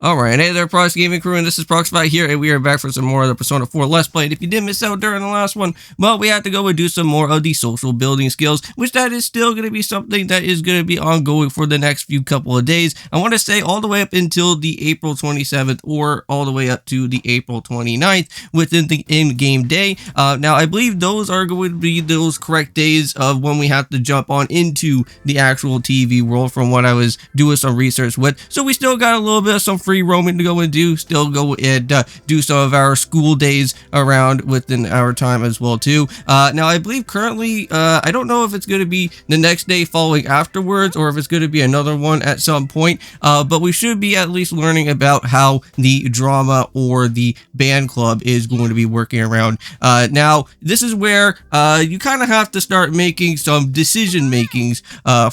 Alright, hey there, Prox Gaming Crew, and this is Proxify here, and we are back for some more of the Persona 4 Let's Play. And if you did miss out during the last one, well, we have to go and do some more of the social building skills, which that is still going to be something that is going to be ongoing for the next few couple of days. I want to say all the way up until the April 27th, or all the way up to the April 29th within the in-game day. Now, I believe those are going to be those correct days of when we have to jump on into the actual TV world from what I was doing some research with. So we still got a little bit of some free roaming to go and do, still go and do some of our school days around within our time as well too. Now I believe currently, I don't know if it's going to be the next day following afterwards or if it's going to be another one at some point, but we should be at least learning about how the drama or the band club is going to be working around. Now this is where you kind of have to start making some decision makings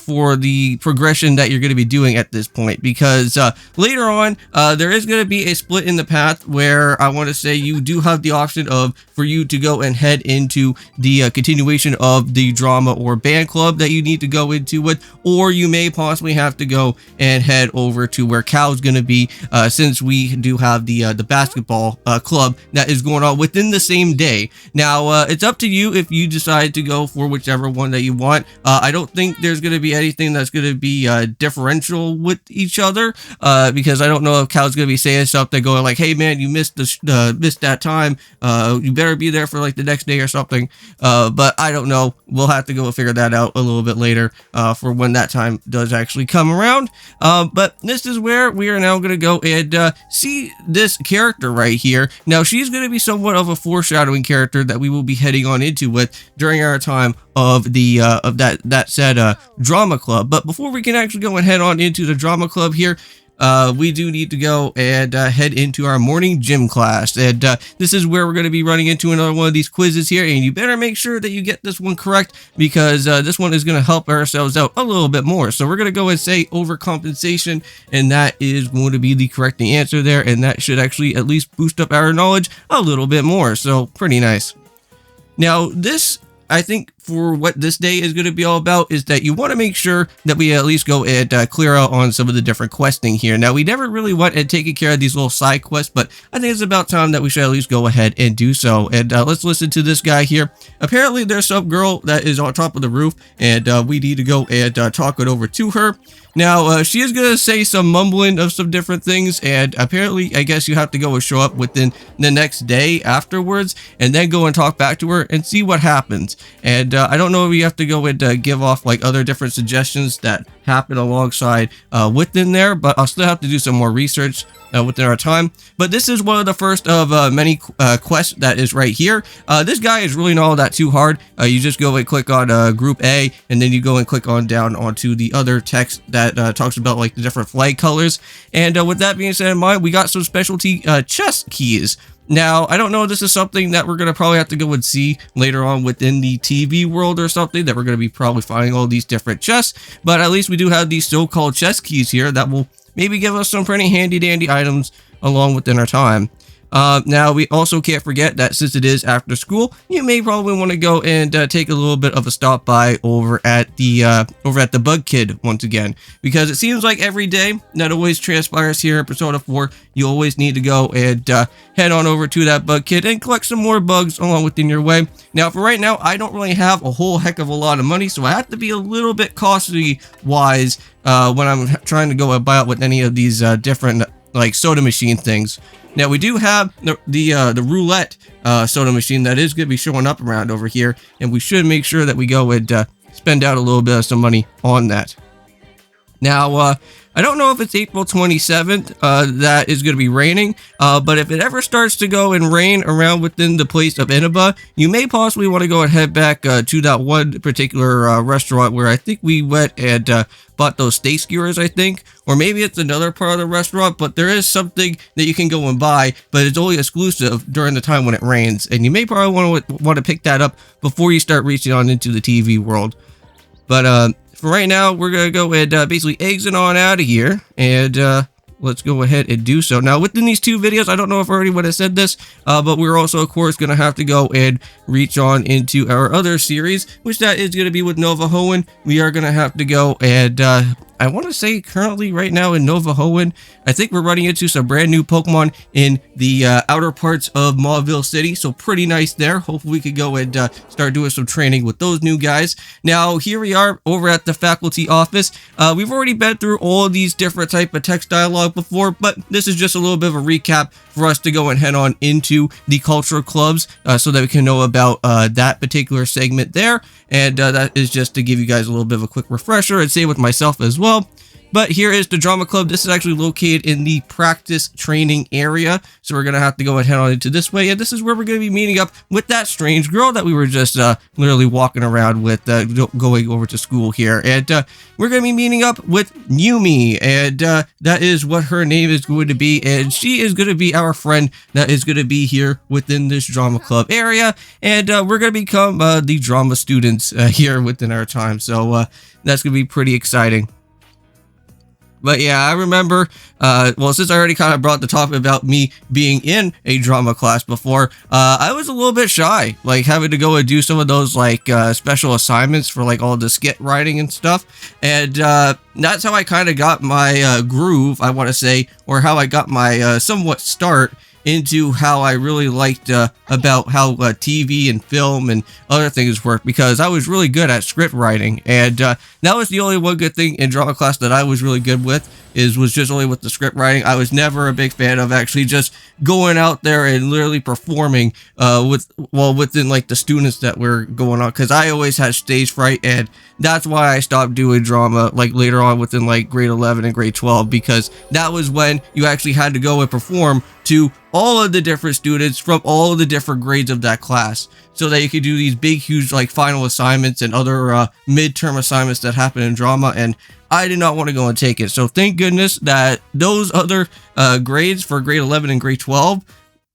for the progression that you're going to be doing at this point, because later on there is going to be a split in the path where I want to say you do have the option of for you to go and head into the continuation of the drama or band club that you need to go into with, or you may possibly have to go and head over to where Cal's going to be, since we do have the basketball club that is going on within the same day. Now it's up to you if you decide to go for whichever one that you want. I don't think there's going to be anything that's going to be differential with each other, because I don't know if Cal's going to be saying something going like, hey man, you missed that time, you better be there for like the next day or something, but I don't know. We'll have to go and figure that out a little bit later for when that time does actually come around. But this is where we are now going to go and see this character right here. Now she's going to be somewhat of a foreshadowing character that we will be heading on into with during our time of the that said drama club. But before we can actually go and head on into the drama club here, we do need to go and head into our morning gym class, and this is where we're going to be running into another one of these quizzes here, and you better make sure that you get this one correct, because this one is going to help ourselves out a little bit more. So we're going to go and say overcompensation, and that is going to be the correct answer there, and that should actually at least boost up our knowledge a little bit more. So pretty nice. Now this, I think, for what this day is going to be all about is that you want to make sure that we at least go and clear out on some of the different questing here. Now, we never really went and taken care of these little side quests, but I think it's about time that we should at least go ahead and do so. And let's listen to this guy here. Apparently, there's some girl that is on top of the roof, and we need to go and talk it over to her. Now, she is going to say some mumbling of some different things, and apparently, I guess you have to go and show up within the next day afterwards, and then go and talk back to her and see what happens. And I don't know if you have to go and give off like other different suggestions that happen alongside within there, but I'll still have to do some more research within our time. But this is one of the first of many quests that is right here. This guy is really not all that too hard. You just go and click on group A, and then you go and click on down onto the other text that talks about like the different flag colors. And with that being said in mind, we got some specialty chest keys. Now, I don't know if this is something that we're going to probably have to go and see later on within the TV world or something, that we're going to be probably finding all these different chests, but at least we do have these so-called chest keys here that will maybe give us some pretty handy-dandy items along within our time. Now, we also can't forget that since it is after school, you may probably want to go and take a little bit of a stop by over at the Bug Kid once again, because it seems like every day that always transpires here in Persona 4, you always need to go and head on over to that Bug Kid and collect some more bugs along within your way. Now, for right now, I don't really have a whole heck of a lot of money, so I have to be a little bit costly wise when I'm trying to go and buy out with any of these different like soda machine things. Now, we do have the roulette soda machine that is going to be showing up around over here, and we should make sure that we go and spend out a little bit of some money on that. Now, I don't know if it's April 27th that is going to be raining, but if it ever starts to go and rain around within the place of Inaba, you may possibly want to go and head back to that one particular restaurant where I think we went and bought those steak skewers, I think, or maybe it's another part of the restaurant, but there is something that you can go and buy, but it's only exclusive during the time when it rains, and you may probably want to pick that up before you start reaching on into the TV world. But for right now, we're going to go and basically exit on out of here, and let's go ahead and do so. Now, within these 2 videos, I don't know if I already would have said this, but we're also, of course, going to have to go and reach on into our other series, which that is going to be with Nova Hoenn. We are going to have to go and, I want to say currently right now in Nova Hoenn, I think we're running into some brand new Pokemon in the outer parts of Mauville City, so pretty nice there. Hopefully we could go and start doing some training with those new guys. Now, here we are over at the faculty office. We've already been through all of these different type of text dialogue before, but this is just a little bit of a recap for us to go and head on into the cultural clubs so that we can know about that particular segment there. And that is just to give you guys a little bit of a quick refresher, and same with myself as well. But here is the drama club. This is actually located in the practice training area. So we're going to have to go and head on into this way. And this is where we're going to be meeting up with that strange girl that we were just literally walking around with, going over to school here. And we're going to be meeting up with Yumi. And that is what her name is going to be. And she is going to be our friend that is going to be here within this drama club area. And we're going to become the drama students here within our time. So that's going to be pretty exciting. But yeah, I remember, well, since I already kind of brought the topic about me being in a drama class before, I was a little bit shy, like having to go and do some of those like special assignments for like all the skit writing and stuff. And that's how I kind of got my groove, I want to say, or how I got my somewhat start into how I really liked about how TV and film and other things work, because I was really good at script writing, and that was the only one good thing in drama class that I was really good with, was just only with the script writing. I was never a big fan of actually just going out there and literally performing within like the students that were going on, because I always had stage fright, and that's why I stopped doing drama like later on within like grade 11 and grade 12, because that was when you actually had to go and perform to all of the different students from all of the different grades of that class, so that you could do these big, huge like final assignments and other midterm assignments that happen in drama, and I did not want to go and take it. So thank goodness that those other grades for grade 11 and grade 12,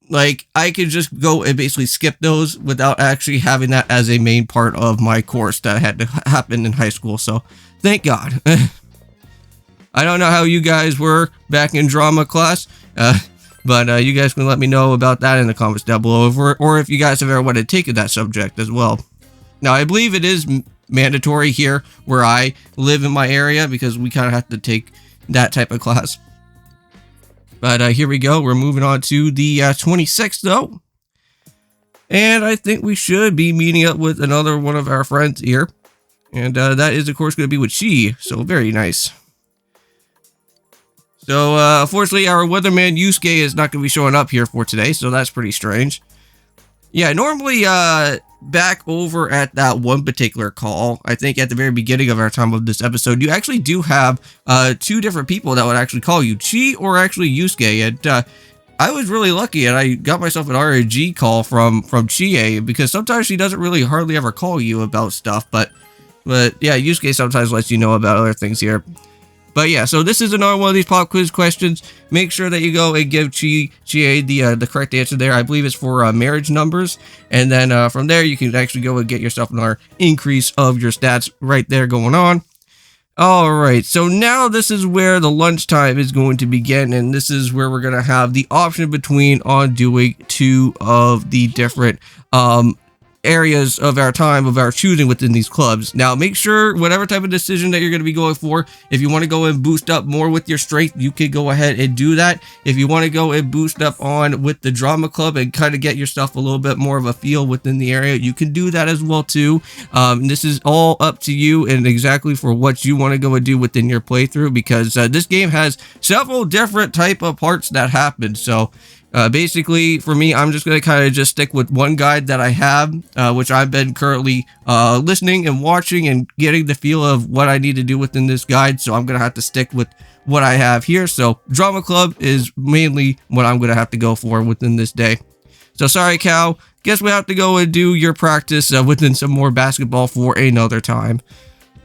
like I could just go and basically skip those without actually having that as a main part of my course that had to happen in high school. So thank God. I don't know how you guys were back in drama class, but you guys can let me know about that in the comments down below, or if you guys have ever wanted to take that subject as well. Now, I believe it is mandatory here where I live in my area, because we kind of have to take that type of class. But here we go. We're moving on to the 26th, though. And I think we should be meeting up with another one of our friends here. And that is, of course, going to be with Chi. So very nice. So, unfortunately, our weatherman Yusuke is not going to be showing up here for today, so that's pretty strange. Yeah, normally, back over at that one particular call, I think at the very beginning of our time of this episode, you actually do have 2 different people that would actually call you, Chi or actually Yusuke, and I was really lucky, and I got myself an RNG call from Chie, because sometimes she doesn't really hardly ever call you about stuff, but yeah, Yusuke sometimes lets you know about other things here. But yeah, so this is another one of these pop quiz questions. Make sure that you go and give Chie the correct answer there. I believe it's for marriage numbers. And then from there, you can actually go and get yourself another increase of your stats right there going on. All right, so now this is where the lunchtime is going to begin. And this is where we're going to have the option between on doing 2 of the different areas of our time of our choosing within these clubs. Now, make sure whatever type of decision that you're going to be going for, if you want to go and boost up more with your strength, you can go ahead and do that. If you want to go and boost up on with the drama club and kind of get yourself a little bit more of a feel within the area, you can do that as well too. This is all up to you and exactly for what you want to go and do within your playthrough, because this game has several different type of parts that happen. So basically, for me, I'm just going to kind of just stick with one guide that I have, which I've been currently listening and watching and getting the feel of what I need to do within this guide. So I'm going to have to stick with what I have here. So Drama Club is mainly what I'm going to have to go for within this day. So sorry, Cal. Guess we have to go and do your practice within some more basketball for another time.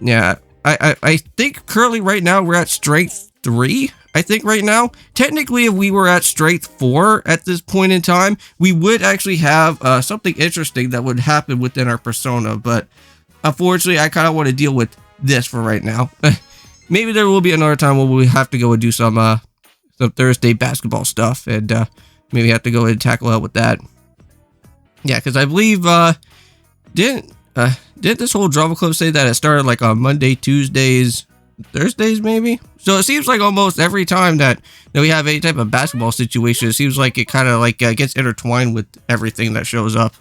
Yeah, I think currently right now we're at strength 3. I think right now, technically, if we were at strength 4 at this point in time, we would actually have something interesting that would happen within our persona. But unfortunately, I kind of want to deal with this for right now. Maybe there will be another time where we have to go and do some some Thursday basketball stuff, and maybe have to go ahead and tackle out with that. Yeah, because I believe didn't this whole drama club say that it started like on Monday, Tuesdays, Thursdays maybe? So it seems like almost every time that we have any type of basketball situation, it seems like it kind of like gets intertwined with everything that shows up.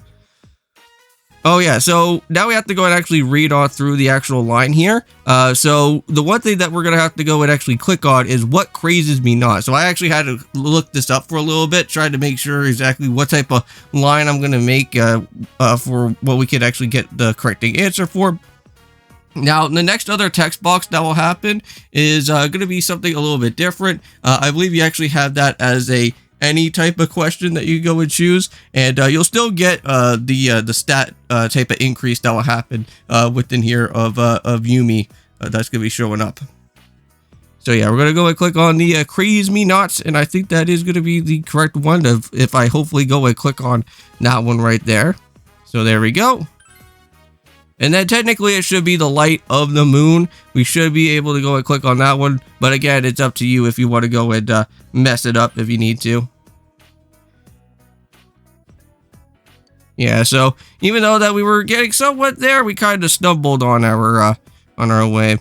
Oh yeah, so now we have to go and actually read on through the actual line here. So the one thing that we're going to have to go and actually click on is what crazes me not. So I actually had to look this up for a little bit, trying to make sure exactly what type of line I'm going to make for what we could actually get the correct answer for. Now, the next other text box that will happen is going to be something a little bit different. I believe you actually have that as any type of question that you go and choose, and you'll still get the stat type of increase that will happen within here of Yumi that's going to be showing up. So yeah, we're going to go and click on the Craze Me Nots, and I think that is going to be the correct one if I hopefully go and click on that one right there. So there we go. And then technically it should be the light of the moon. We should be able to go and click on that one. But again, it's up to you if you want to go and mess it up if you need to. Yeah, so even though that we were getting somewhat there, we kind of stumbled on our way.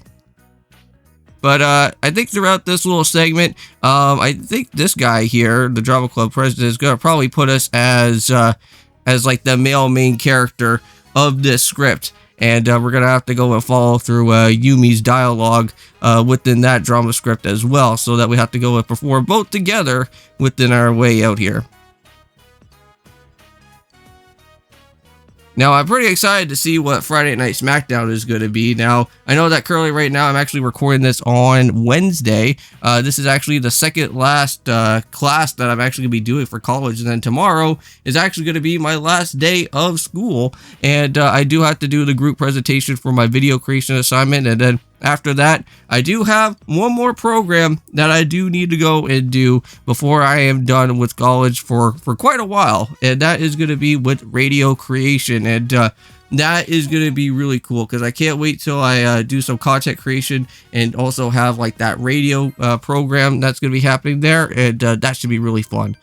But I think throughout this little segment, I think this guy here, the Drama Club president, is going to probably put us as like the male main character of this script. And we're going to have to go and follow through Yumi's dialogue within that drama script as well, so that we have to go and perform both together within our way out here. Now, I'm pretty excited to see what Friday Night SmackDown is going to be. Now, I know that currently right now I'm actually recording this on Wednesday. This is actually the second last class that I'm actually going to be doing for college. And then tomorrow is actually going to be my last day of school. And I do have to do the group presentation for my video creation assignment. And then after that, I do have one more program that I do need to go and do before I am done with college for quite a while. And that is going to be with radio creation. And that is going to be really cool because I can't wait till I do some content creation and also have like that radio program that's going to be happening there. And that should be really fun.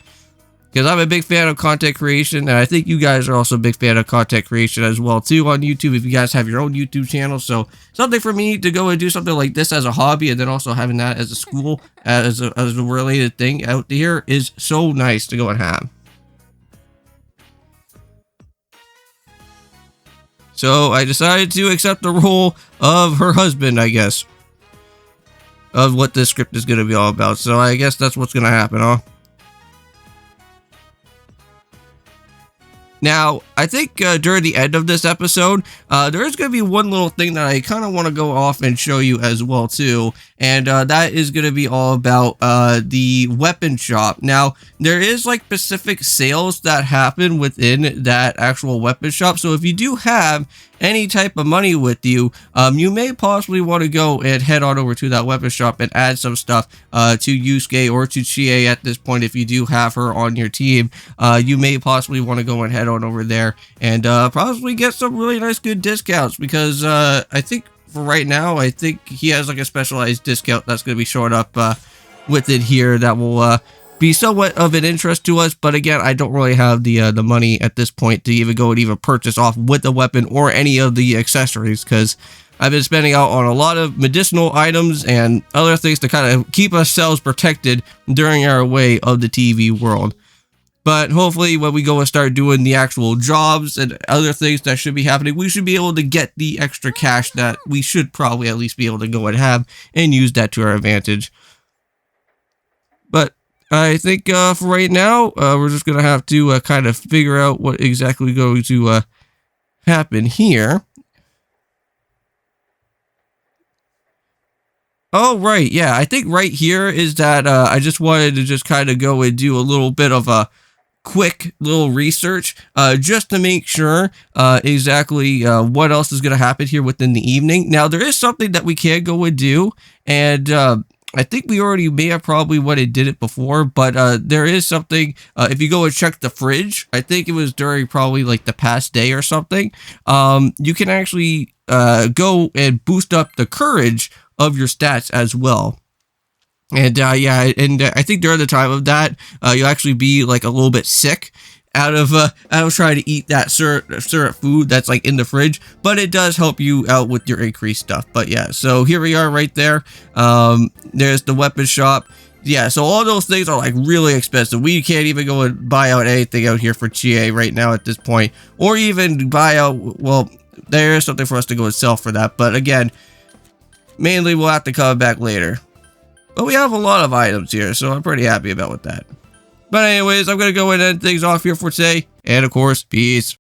Because I'm a big fan of content creation, and I think you guys are also a big fan of content creation as well, too, on YouTube, if you guys have your own YouTube channel. So, something for me to go and do something like this as a hobby, and then also having that as a school, as a related thing out here, is so nice to go and have. So, I decided to accept the role of her husband, I guess, of what this script is going to be all about. So, I guess that's what's going to happen, huh? Now, I think during the end of this episode, there is going to be one little thing that I kind of want to go off and show you as well, too. And that is going to be all about the weapon shop. Now, there is like specific sales that happen within that actual weapon shop. So if you do have any type of money with you, you may possibly want to go and head on over to that weapon shop and add some stuff to Yusuke or to Chie at this point. If you do have her on your team, you may possibly want to go and head on over there and possibly get some really nice good discounts, because I think for right now, I think he has like a specialized discount that's going to be showing up with it here that will be somewhat of an interest to us. But again, I don't really have the money at this point to even go and even purchase off with the weapon or any of the accessories, because I've been spending out on a lot of medicinal items and other things to kind of keep ourselves protected during our way of the TV world. But hopefully when we go and start doing the actual jobs and other things that should be happening, we should be able to get the extra cash that we should probably at least be able to go and have and use that to our advantage. But I think for right now, we're just going to have to kind of figure out what exactly is going to happen here. Oh, right. Yeah, I think right here is that I just wanted to just kind of go and do a little bit of a quick little research just to make sure exactly what else is going to happen here within the evening. Now, there is something that we can go and do, and I think we already may have probably did it before, but there is something, if you go and check the fridge, I think it was during probably like the past day or something, you can actually go and boost up the courage of your stats as well. And yeah, and I think during the time of that, you'll actually be like a little bit sick out of trying to eat that syrup food that's like in the fridge, but it does help you out with your increased stuff. But yeah, so here we are right there. There's the weapon shop. Yeah, so all those things are like really expensive. We can't even go and buy out anything out here for GA right now at this point, or even buy out, well, there is something for us to go and sell for that, but again, mainly we'll have to come back later. But we have a lot of items here, so I'm pretty happy about with that. But anyways, I'm going to go and end things off here for today. And of course, peace.